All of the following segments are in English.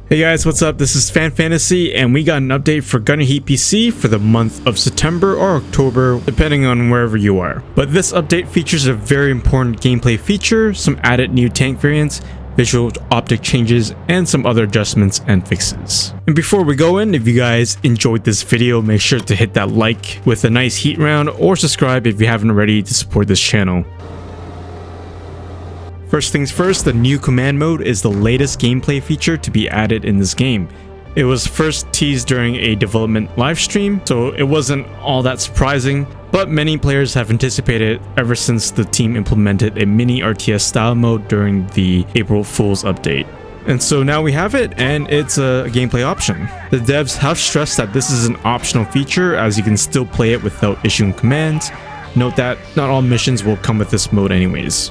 Hey guys, what's up? This is Fan Fantasy, and we got an update for GHPC for the month of September or October, depending on wherever you are. But this update features a very important gameplay feature, some added new tank variants, visual optic changes, and some other adjustments and fixes. And before we go in, if you guys enjoyed this video, make sure to hit that like with a nice heat round, or subscribe if you haven't already to support this channel. First things first, the new command mode is the latest gameplay feature to be added in this game. It was first teased during a development livestream, so it wasn't all that surprising, but many players have anticipated it ever since the team implemented a mini RTS style mode during the April Fool's update. And so now we have it, and it's a gameplay option. The devs have stressed that this is an optional feature, as you can still play it without issuing commands. Note that not all missions will come with this mode anyways.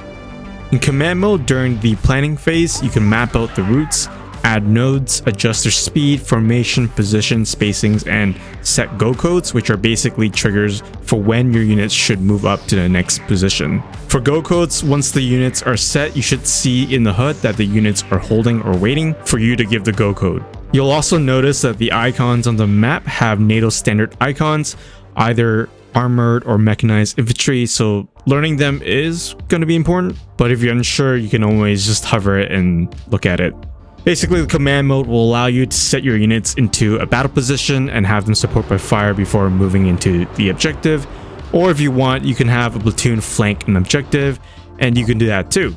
In command mode, during the planning phase, you can map out the routes, add nodes, adjust their speed, formation, position, spacings, and set go codes, which are basically triggers for when your units should move up to the next position. For go codes, once the units are set, you should see in the HUD that the units are holding or waiting for you to give the go code. You'll also notice that the icons on the map have NATO standard icons, either armored or mechanized infantry, so learning them is going to be important, but if you're unsure, you can always just hover it and look at it. Basically, the command mode will allow you to set your units into a battle position and have them support by fire before moving into the objective, or if you want, you can have a platoon flank an objective, and you can do that too.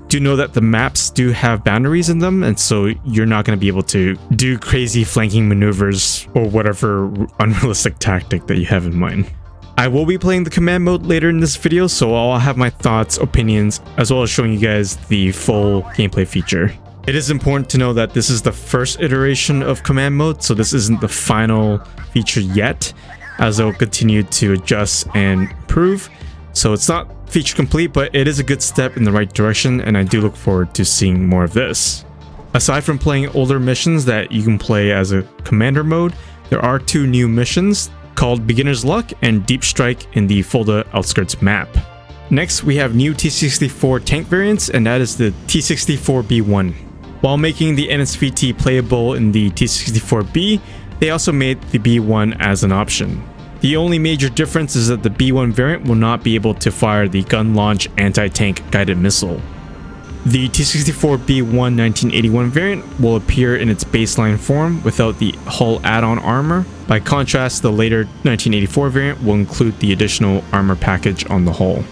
Do know that the maps do have boundaries in them, and so you're not going to be able to do crazy flanking maneuvers or whatever unrealistic tactic that you have in mind. I will be playing the command mode later in this video, so I'll have my thoughts, opinions, as well as showing you guys the full gameplay feature. It is important to know that this is the first iteration of command mode, so this isn't the final feature yet, as they'll continue to adjust and improve. So it's not feature complete, but it is a good step in the right direction, and I do look forward to seeing more of this. Aside from playing older missions that you can play as a commander mode, there are two new missions called Beginner's Luck and Deep Strike in the Fulda Outskirts map. Next, we have new T-64 tank variants, and that is the T-64B1. While making the NSVT playable in the T-64B, they also made the B1 as an option. The only major difference is that the B1 variant will not be able to fire the gun launch anti-tank guided missile. The T-64B1 1981 variant will appear in its baseline form without the hull add-on armor. By contrast, the later 1984 variant will include the additional armor package on the hull.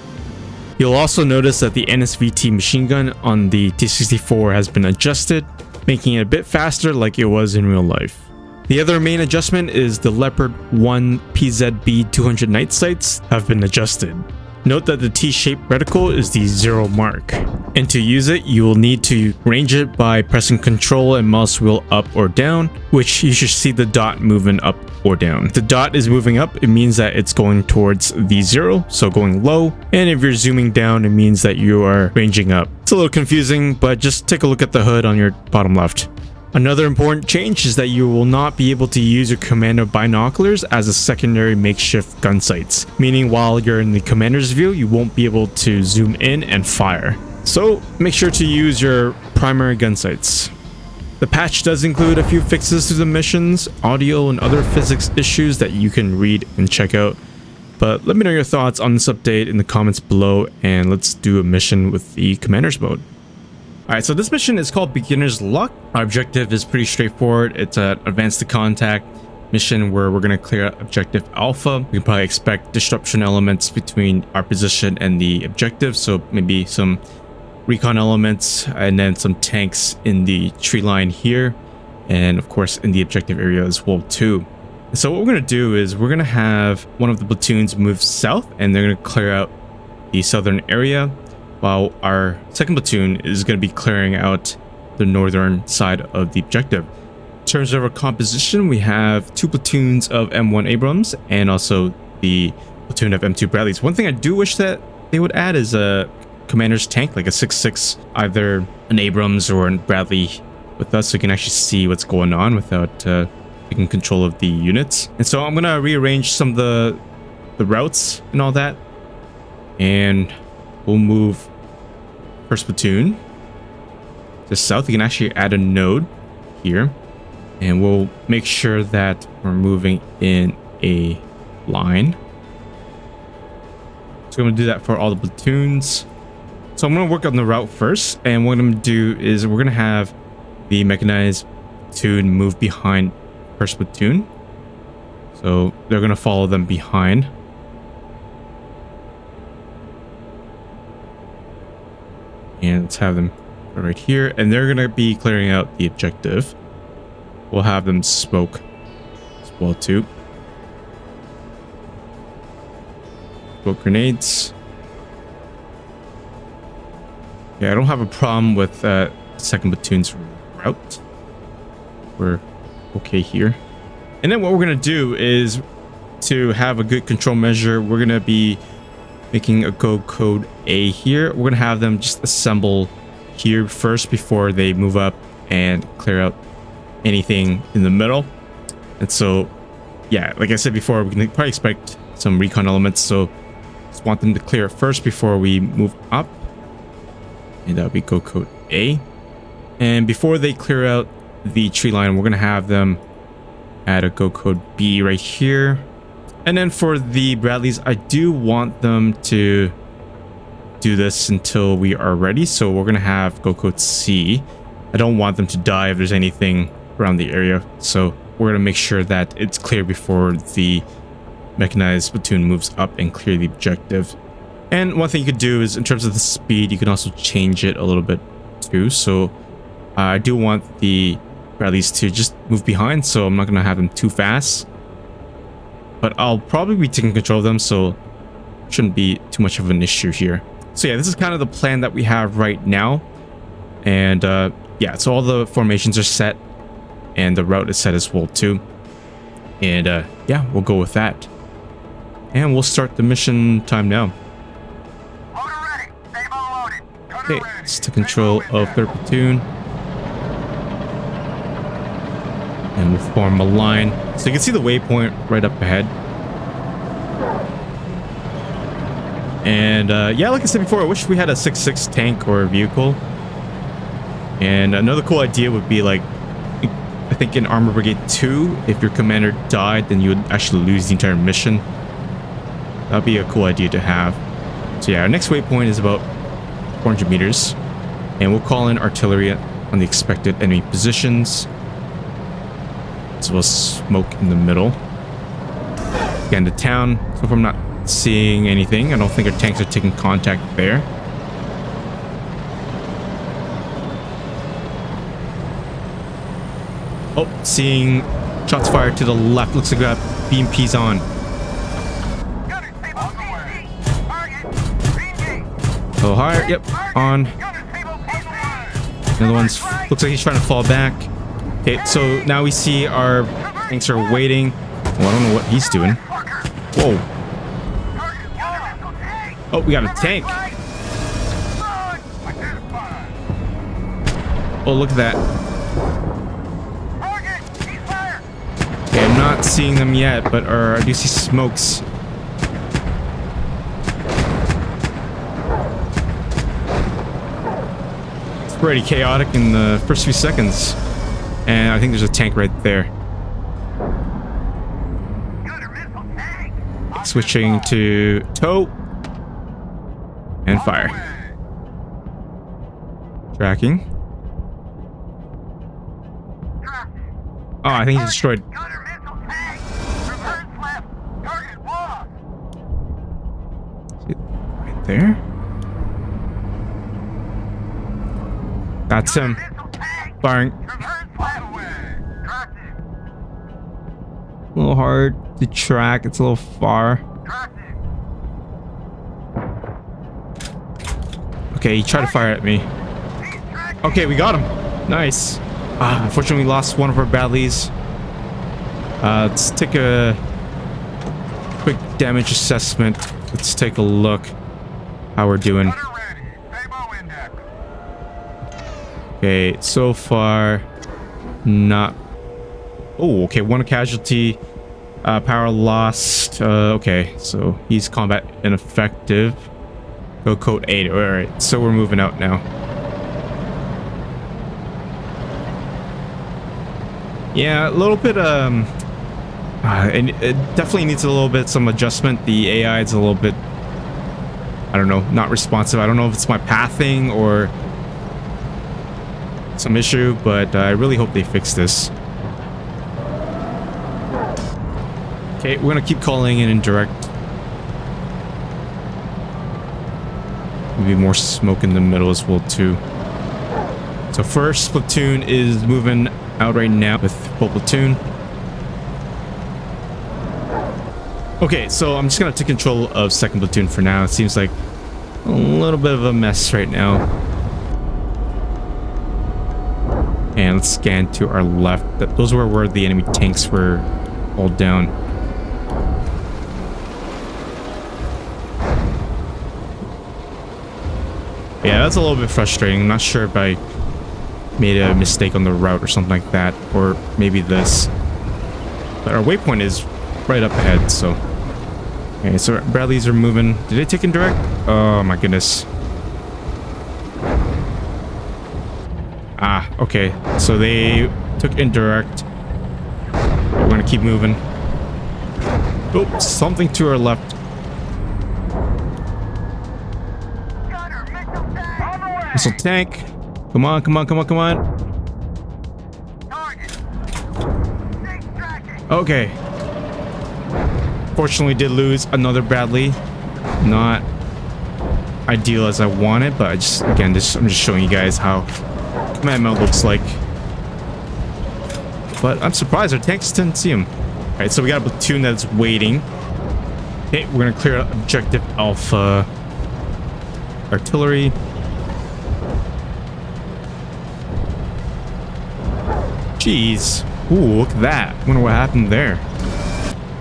You'll also notice that the NSVT machine gun on the T-64 has been adjusted, making it a bit faster like it was in real life. The other main adjustment is the Leopard 1 PZB 200 night sights have been adjusted. Note that the T-shaped reticle is the 0 mark, and to use it, you will need to range it by pressing Ctrl and mouse wheel up or down, which you should see the dot moving up or down. If the dot is moving up, it means that it's going towards the 0, so going low, and if you're zooming down, it means that you are ranging up. It's a little confusing, but just take a look at the HUD on your bottom left. Another important change is that you will not be able to use your commander binoculars as a secondary makeshift gun sights, meaning while you're in the commander's view, you won't be able to zoom in and fire. So make sure to use your primary gun sights. The patch does include a few fixes to the missions, audio, and other physics issues that you can read and check out. But let me know your thoughts on this update in the comments below, and let's do a mission with the commander's mode. Alright, so this mission is called Beginner's Luck. Our objective is pretty straightforward. It's an advance to contact mission where we're going to clear out objective alpha. We can probably expect disruption elements between our position and the objective, so maybe some recon elements and then some tanks in the tree line here, and of course in the objective area as well too. So what we're going to do is we're going to have one of the platoons move south, and they're going to clear out the southern area, while our second platoon is going to be clearing out the northern side of the objective. In terms of our composition, we have two platoons of M1 Abrams and also the platoon of M2 Bradleys. One thing I do wish that they would add is a commander's tank, like a 6.6, either an Abrams or a Bradley with us, so you can actually see what's going on without taking control of the units. And so I'm going to rearrange some of the routes and all that, and we'll move first platoon to south. You can actually add a node here. And we'll make sure that we're moving in a line. So I'm going to do that for all the platoons. So I'm going to work on the route first. And what I'm going to do is we're going to have the mechanized platoon move behind first platoon. So they're going to follow them behind. And let's have them right here. And they're going to be clearing out the objective. We'll have them smoke as well too. Smoke grenades. Yeah, I don't have a problem with second platoon's route. We're okay here. And then what we're going to do is to have a good control measure, we're going to be making a go code A here. We're going to have them just assemble here first before they move up and clear out anything in the middle. And so, yeah, like I said before, we can probably expect some recon elements. So just want them to clear it first before we move up. And that would be go code A. And before they clear out the tree line, we're going to have them add a go code B right here. And then for the Bradleys, I do want them to do this until we are ready. So we're going to have go code C. I don't want them to die if there's anything around the area. So we're going to make sure that it's clear before the mechanized platoon moves up and clear the objective. And one thing you could do is in terms of the speed, you can also change it a little bit too. So I do want the Bradleys to just move behind. So I'm not going to have them too fast. But I'll probably be taking control of them, so shouldn't be too much of an issue here. So yeah, this is kind of the plan that we have right now. And yeah, so all the formations are set and the route is set as well too. And yeah, we'll go with that. And we'll start the mission time now. Okay, let's take control of third platoon. And we'll form a line. So you can see the waypoint right up ahead. And yeah, like I said before, I wish we had a 6.6 tank or a vehicle. And another cool idea would be like, I think in Armor Brigade 2, if your commander died, then you would actually lose the entire mission. That'd be a cool idea to have. So yeah, our next waypoint is about 400 meters. And we'll call in artillery on the expected enemy positions. So we'll smoke in the middle. Scan the town. So if I'm not seeing anything, I don't think our tanks are taking contact there. Oh, seeing shots fired to the left. Looks like we got BMPs on. Oh, higher. Yep, on. Another one's looks like he's trying to fall back. Okay, so now we see our tanks are waiting. Well, I don't know what he's doing. Whoa. Oh, we got a tank. Oh, look at that. Okay, I'm not seeing them yet, but I do see smokes. It's pretty chaotic in the first few seconds. And I think there's a tank right there. Switching to tow. And fire. Tracking. Oh, I think he's destroyed. Right there. That's him. Firing. A little hard to track. It's a little far. Okay, he tried to fire at me. Okay, we got him. Nice. Unfortunately, we lost one of our Bradleys. Let's take a quick damage assessment. Let's take a look how we're doing. Okay, so far, not... Oh, okay, one casualty. Power lost. Okay, so he's combat ineffective. Go code 8. Alright, so we're moving out now. Yeah, a little bit and it definitely needs a little bit some adjustment. The AI is a little bit, I don't know, not responsive. I don't know if it's my pathing or some issue, but I really hope they fix this. Okay, we're gonna keep calling in indirect. Maybe more smoke in the middle as well too. So first platoon is moving out right now with full platoon. Okay, so I'm just gonna take control of second platoon for now. It seems like a little bit of a mess right now. And let's scan to our left. Those were where the enemy tanks were all down. Yeah, that's a little bit frustrating. I'm not sure if I made a mistake on the route or something like that, or maybe this. But our waypoint is right up ahead, so. Okay, so Bradleys are moving. Did they take indirect? Oh my goodness. Ah, okay. So they took indirect. We're gonna keep moving. Oh, something to our left. Missile tank. Come on, come on, come on, come on. Okay. Fortunately, did lose another Bradley. Not ideal as I wanted, but I'm just showing you guys how command mode looks like. But I'm surprised our tanks didn't see him. All right, so we got a platoon that's waiting. Okay, we're gonna clear objective Alpha. Artillery. Jeez. Ooh, look at that. I wonder what happened there.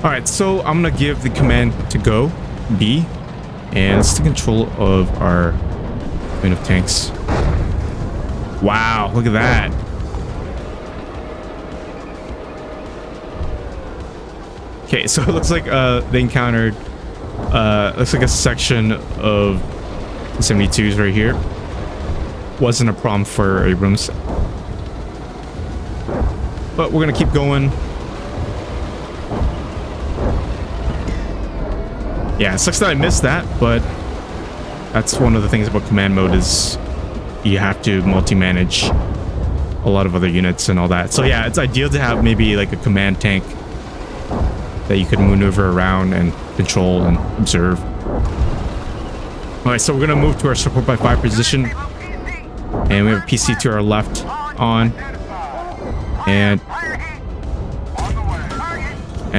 Alright, so I'm gonna give the command to go, B, and let's take control of our line of tanks. Wow, look at that. Okay, so it looks like they encountered looks like a section of the 72s right here. Wasn't a problem for Abrams. But we're gonna keep going. Yeah, it sucks that I missed that, but that's one of the things about command mode is you have to multi-manage a lot of other units and all that. So yeah, it's ideal to have maybe like a command tank that you can maneuver around and control and observe. Alright, so we're gonna move to our support by fire position. And we have a PC to our left on. And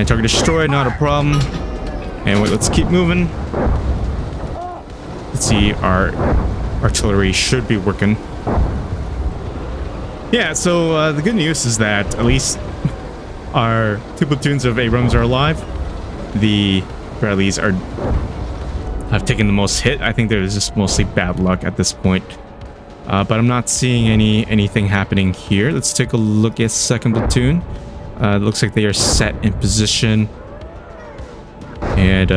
target destroyed, not a problem. And wait, let's keep moving. Let's see, our artillery should be working. Yeah, so the good news is that at least our two platoons of Abrams are alive. The Bradleys have taken the most hit. I think there's just mostly bad luck at this point. But I'm not seeing anything happening here. Let's take a look at second platoon. It looks like they are set in position. And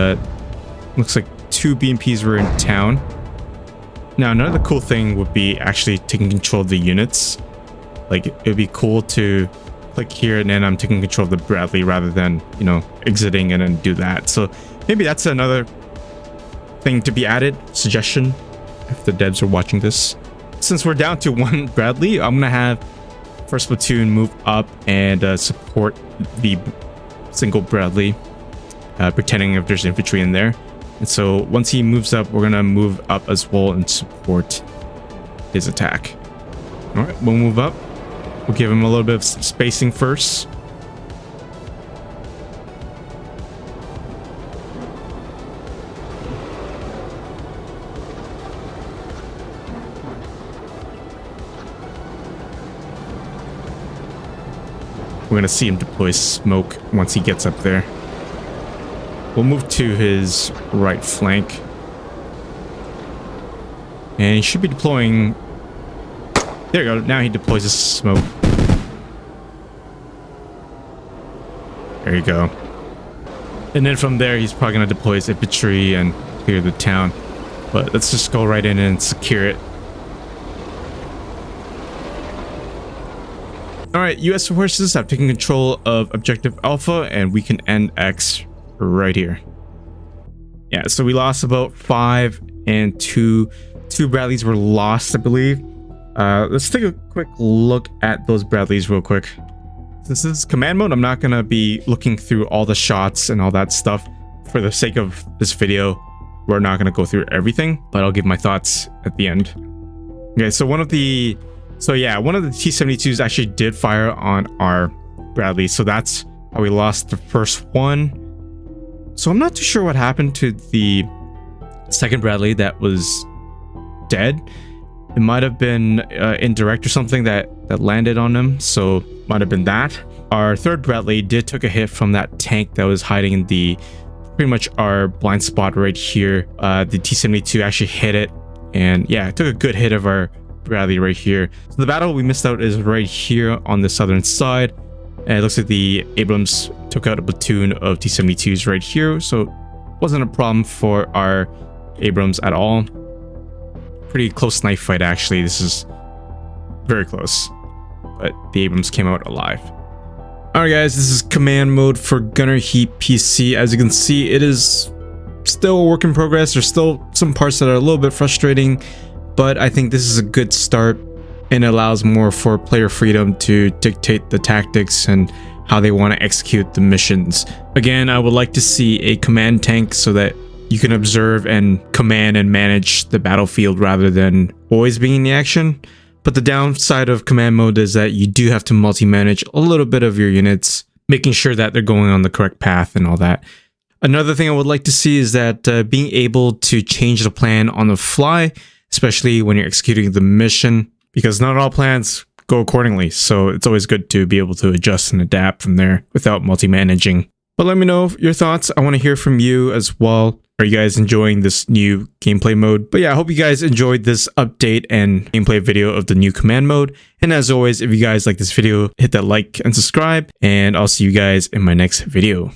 looks like 2 BMPs were in town. Now, another cool thing would be actually taking control of the units. Like, it would be cool to click here and then I'm taking control of the Bradley rather than, you know, exiting and then do that. So maybe that's another thing to be added. Suggestion, if the devs are watching this. Since we're down to 1 Bradley, I'm gonna have first platoon move up and support the single Bradley, pretending if there's infantry in there. And so once he moves up, we're gonna move up as well and support his attack. All right, we'll move up. We'll give him a little bit of spacing first. We're gonna see him deploy smoke once he gets up there. We'll move to his right flank. And he should be deploying. There you go. Now he deploys his smoke. There you go. And then from there, he's probably gonna deploy his infantry and clear the town. But let's just go right in and secure it. Alright, US forces have taken control of Objective Alpha, and we can end X right here. Yeah, so we lost about 5 and 2. 2 Bradleys were lost, I believe. Let's take a quick look at those Bradleys real quick. This is command mode. I'm not going to be looking through all the shots and all that stuff. For the sake of this video, we're not going to go through everything, but I'll give my thoughts at the end. Okay, so one of the T-72s actually did fire on our Bradley, so that's how we lost the first one. So I'm not too sure what happened to the second Bradley that was dead. It might have been indirect or something that landed on him, so might have been that. Our third Bradley did took a hit from that tank that was hiding in the pretty much our blind spot right here. The T-72 actually hit it, and yeah, it took a good hit of our Bradley right here. So the battle we missed out is right here on the southern side, and it looks like the Abrams took out a platoon of T-72s right here, so it wasn't a problem for our Abrams at all. Pretty close knife fight, actually. This is very close, but the Abrams came out alive. Alright guys, this is command mode for Gunner Heat PC. As you can see, it is still a work in progress. There's still some parts that are a little bit frustrating, but I think this is a good start and allows more for player freedom to dictate the tactics and how they want to execute the missions. Again, I would like to see a command tank so that you can observe and command and manage the battlefield rather than always being in the action. But the downside of command mode is that you do have to multi-manage a little bit of your units, making sure that they're going on the correct path and all that. Another thing I would like to see is that being able to change the plan on the fly, especially when you're executing the mission, because not all plans go accordingly. So it's always good to be able to adjust and adapt from there without multi-managing. But let me know your thoughts. I want to hear from you as well. Are you guys enjoying this new gameplay mode? But yeah, I hope you guys enjoyed this update and gameplay video of the new command mode. And as always, if you guys like this video, hit that like and subscribe, and I'll see you guys in my next video.